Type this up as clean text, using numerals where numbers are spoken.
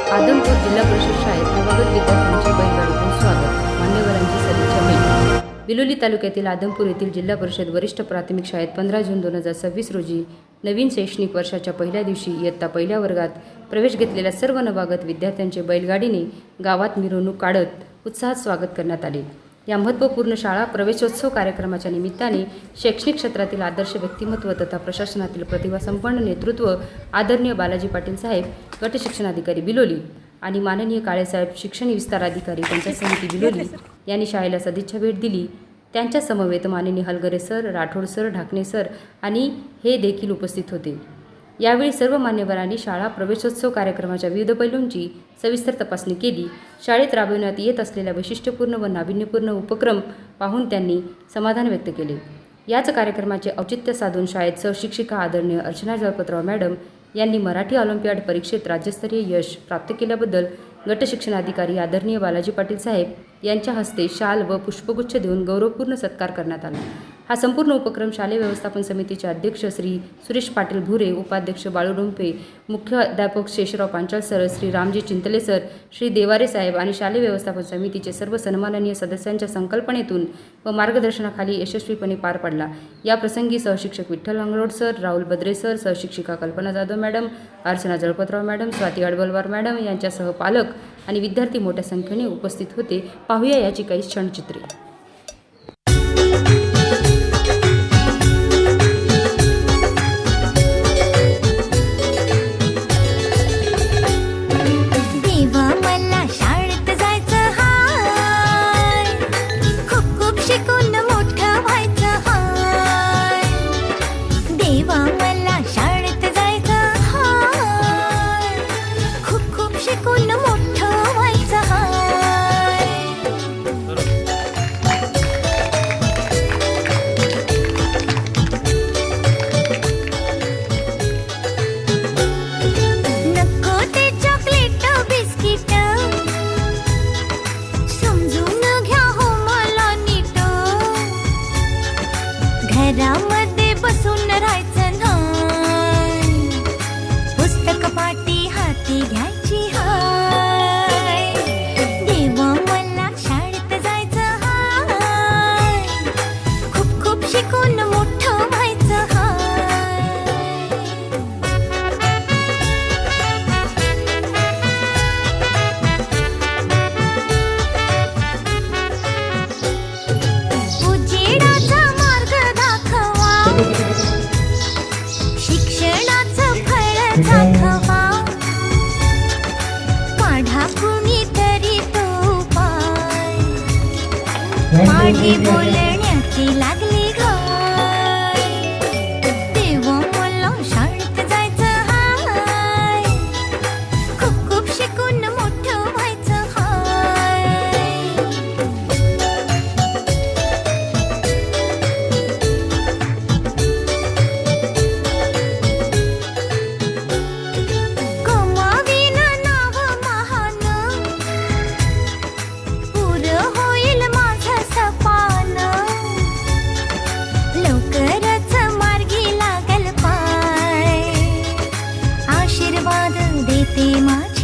आदमपूर जिल्हा परिषद शाळेत नवगत विद्यार्थ्यांचे बैलगाडीतून स्वागत, मान्यवरांची सदिच्छा भेट। बिलोली तालुक्यातील आदमपूर येथील जिल्हा परिषद वरिष्ठ प्राथमिक शाळेत 15 जून 2026 रोजी नवीन शैक्षणिक वर्षाच्या पहिल्या दिवशी इयत्ता पहिल्या वर्गात प्रवेश घेतलेल्या सर्व नवागत विद्यार्थ्यांचे बैलगाडीने गावात मिरवणूक काढत उत्साहात स्वागत करण्यात आले। या महत्त्वपूर्ण शाळा प्रवेशोत्सव कार्यक्रमाच्या निमित्ताने शैक्षणिक क्षेत्रातील आदर्श व्यक्तिमत्व तथा प्रशासनातील प्रतिभासंपन्न नेतृत्व आदरणीय बालाजी पाटील साहेब, गट शिक्षणाधिकारी बिलोली आणि माननीय काळेसाहेब शिक्षण विस्तार अधिकारी पंचायत समिती बिलोली यांनी शाळेला सदिच्छा भेट दिली। त्यांच्या समवेत माननीय Halgare sir, Rathod sir, Dhakane sir आणि हे देखील उपस्थित होते। यावेळी सर्व मान्यवरांनी शाळा प्रवेशोत्सव कार्यक्रमाच्या विविध पैलूंची सविस्तर तपासणी केली। शाळेत राबविण्यात येत असलेल्या वैशिष्ट्यपूर्ण व नाविन्यपूर्ण उपक्रम पाहून त्यांनी समाधान व्यक्त केले। याच कार्यक्रमाचे औचित्य साधून शाळेत सहशिक्षिका आदरणीय अर्चना जळपतराव मॅडम यांनी मराठी ऑलिम्पियाड परीक्षेत राज्यस्तरीय यश प्राप्त केल्याबद्दल गट शिक्षणाधिकारी आदरणीय बालाजी पाटील साहेब यांच्या हस्ते शाल व पुष्पगुच्छ देऊन गौरवपूर्ण सत्कार करण्यात आला। हा संपूर्ण उपक्रम शालेय व्यवस्थापन समितीचे अध्यक्ष श्री सुरेश पाटील भुरे, उपाध्यक्ष बाळू डोंपे, मुख्याध्यापक शेषराव पांचाळ सर, श्री रामजी चिंतले सर, श्री देवारे साहेब आणि शालेय व्यवस्थापन समितीचे सर्व सन्माननीय सदस्यांच्या संकल्पनेतून व मार्गदर्शनाखाली यशस्वीपणे पार पडला। या प्रसंगी सहशिक्षक विठ्ठल अंगरोड सर, राहुल बद्रे सर, सहशिक्षिका Kalpana Jadhav madam, Archana Jalpatrao madam, Swati Adbalwar madam यांच्यासह पालक आणि विद्यार्थी मोठ्या संख्येने उपस्थित होते। पाहूया याची काही क्षणचित्रे। घरामध्ये बसून राहायचं नाही, पुस्तक पाटी हाती घ्यायची हाय, देवा मला शाळेत जायचं हाय, खूप खूप शिकून मोठं व्हायचं हाय। उजेडाचा शिक्षणाचं फळ दाखवा, काढा कुणीतरी तो पाय, माढे बोलण्याची लागली घाय, तेव्हा मला शाळेत जायचं हाय, खूप खूप शिकून मोठं व्हायचं हाय। आशीर्वाद देते माझे